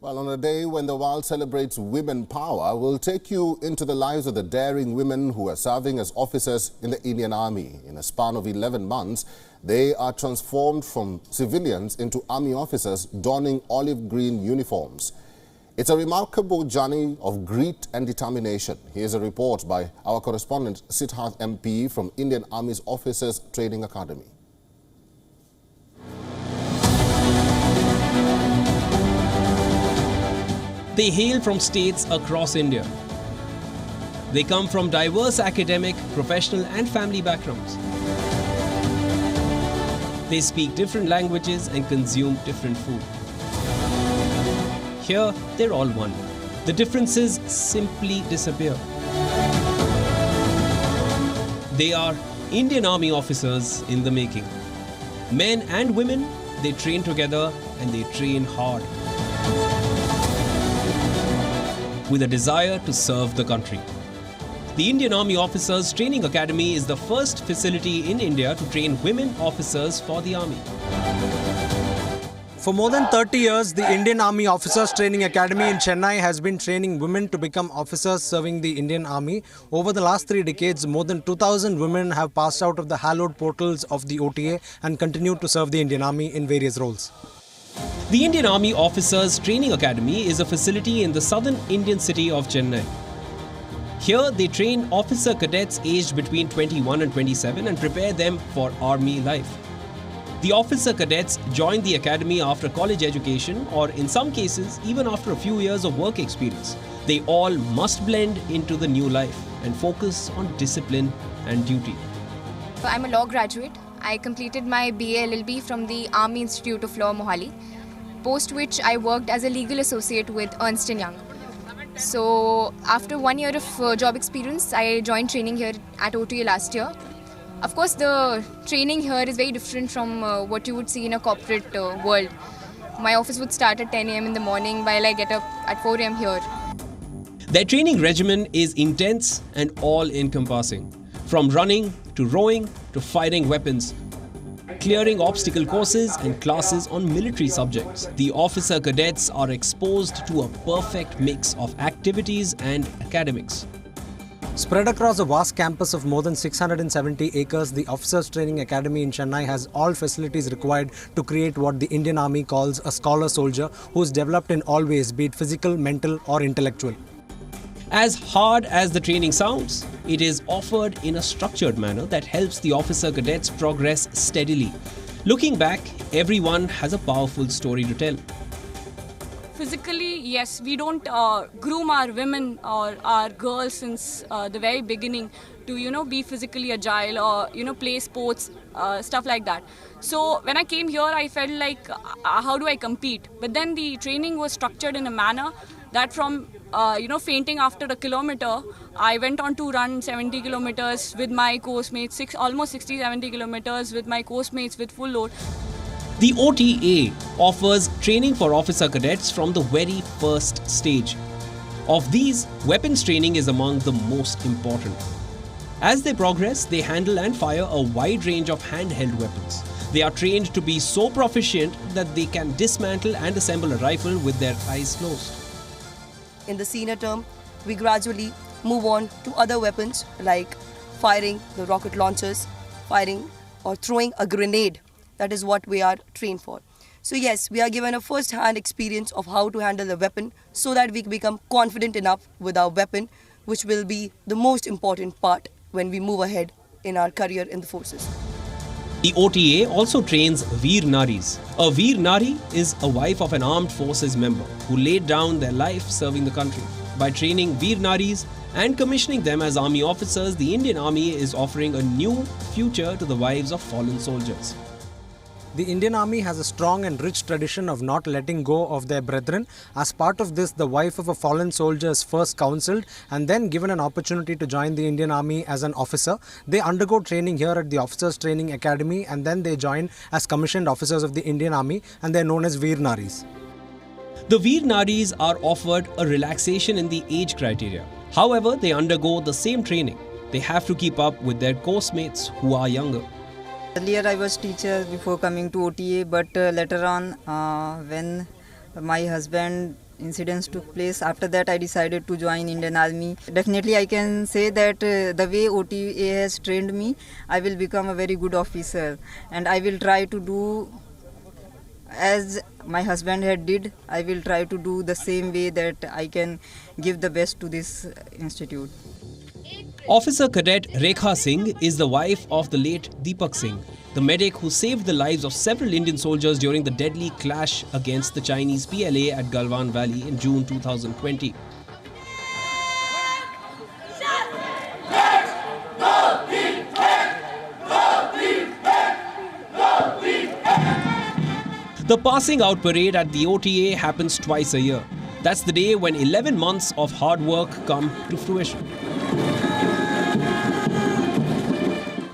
Well, on a day when the world celebrates women power, we'll take you into the lives of the daring women who are serving as officers in the Indian Army. In a span of 11 months, they are transformed from civilians into army officers donning olive green uniforms. It's a remarkable journey of grit and determination. Here's a report by our correspondent Siddharth MP from Indian Army's Officers Training Academy. They hail from states across India. They come from diverse academic, professional and family backgrounds. They speak different languages and consume different food. Here, they're all one. The differences simply disappear. They are Indian Army officers in the making. Men and women, they train together and they train hard, with a desire to serve the country. The Indian Army Officers Training Academy is the first facility in India to train women officers for the Army. For more than 30 years, the Indian Army Officers Training Academy in Chennai has been training women to become officers serving the Indian Army. Over the last 3 decades, more than 2,000 women have passed out of the hallowed portals of the OTA and continue to serve the Indian Army in various roles. The Indian Army Officers Training Academy is a facility in the southern Indian city of Chennai. Here they train officer cadets aged between 21 and 27 and prepare them for army life. The officer cadets join the academy after college education or in some cases even after a few years of work experience. They all must blend into the new life and focus on discipline and duty. I'm a law graduate. I completed my BA LLB from the Army Institute of Law, Mohali, post which I worked as a legal associate with Ernst & Young. So after 1 year of job experience, I joined training here at OTA last year. Of course, the training here is very different from what you would see in a corporate world. My office would start at 10 AM in the morning while I get up at 4 AM here. Their training regimen is intense and all-encompassing. From running to rowing to firing weapons, clearing obstacle courses and classes on military subjects, the officer cadets are exposed to a perfect mix of activities and academics. Spread across a vast campus of more than 670 acres, the Officers Training Academy in Chennai has all facilities required to create what the Indian Army calls a scholar soldier who is developed in all ways, be it physical, mental or intellectual. As hard as the training sounds, it is offered in a structured manner that helps the officer cadets progress steadily. Looking back, everyone has a powerful story to tell. Physically, yes, we don't groom our women or our girls since the very beginning to, be physically agile or, play sports, stuff like that. So when I came here, I felt like, how do I compete? But then the training was structured in a manner that from fainting after a kilometer, I went on to run 70 kilometers with my course mates, almost 60-70 kilometers with my course mates with full load. The OTA offers training for officer cadets from the very first stage. Of these, weapons training is among the most important. As they progress, they handle and fire a wide range of handheld weapons. They are trained to be so proficient that they can dismantle and assemble a rifle with their eyes closed. In the senior term, we gradually move on to other weapons like firing the rocket launchers, firing or throwing a grenade. That is what we are trained for. So yes, we are given a first-hand experience of how to handle the weapon so that we become confident enough with our weapon, which will be the most important part when we move ahead in our career in the forces. The OTA also trains Veer Naris. A Veer Nari is a wife of an armed forces member who laid down their life serving the country. By training Veer Naris and commissioning them as army officers, the Indian Army is offering a new future to the wives of fallen soldiers. The Indian Army has a strong and rich tradition of not letting go of their brethren. As part of this, the wife of a fallen soldier is first counselled and then given an opportunity to join the Indian Army as an officer. They undergo training here at the Officers Training Academy and then they join as commissioned officers of the Indian Army and they are known as Veer Naris. The Veer Naris are offered a relaxation in the age criteria. However, they undergo the same training. They have to keep up with their course mates who are younger. Earlier I was teacher before coming to OTA, but later on when my husband incidents took place. After that, I decided to join Indian Army. Definitely, I can say that the way OTA has trained me, I will become a very good officer, and I will try to do as my husband had did. I will try to do the same way that I can give the best to this institute. Officer Cadet Rekha Singh is the wife of the late Deepak Singh, the medic who saved the lives of several Indian soldiers during the deadly clash against the Chinese PLA at Galwan Valley in June 2020. The passing out parade at the OTA happens twice a year. That's the day when 11 months of hard work come to fruition.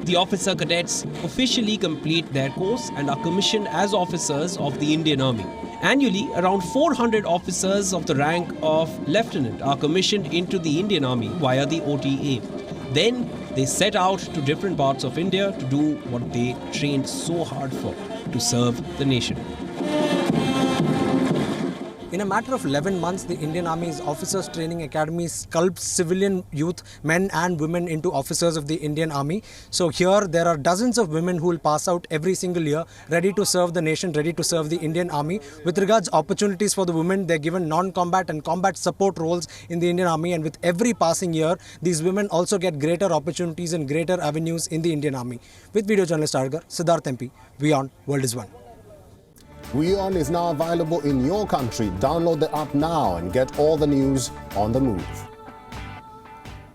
The officer cadets officially complete their course and are commissioned as officers of the Indian Army. Annually, around 400 officers of the rank of lieutenant are commissioned into the Indian Army via the OTA. Then they set out to different parts of India to do what they trained so hard for, to serve the nation. In a matter of 11 months, the Indian Army's Officers Training Academy sculpts civilian youth, men and women, into officers of the Indian Army. So here there are dozens of women who will pass out every single year, ready to serve the nation, ready to serve the Indian Army. With regards opportunities for the women, they're given non-combat and combat support roles in the Indian Army, and with every passing year, these women also get greater opportunities and greater avenues in the Indian Army. With video journalist Argar, Siddharth MP, WION World is One. WION is now available in your country. Download the app now and get all the news on the move.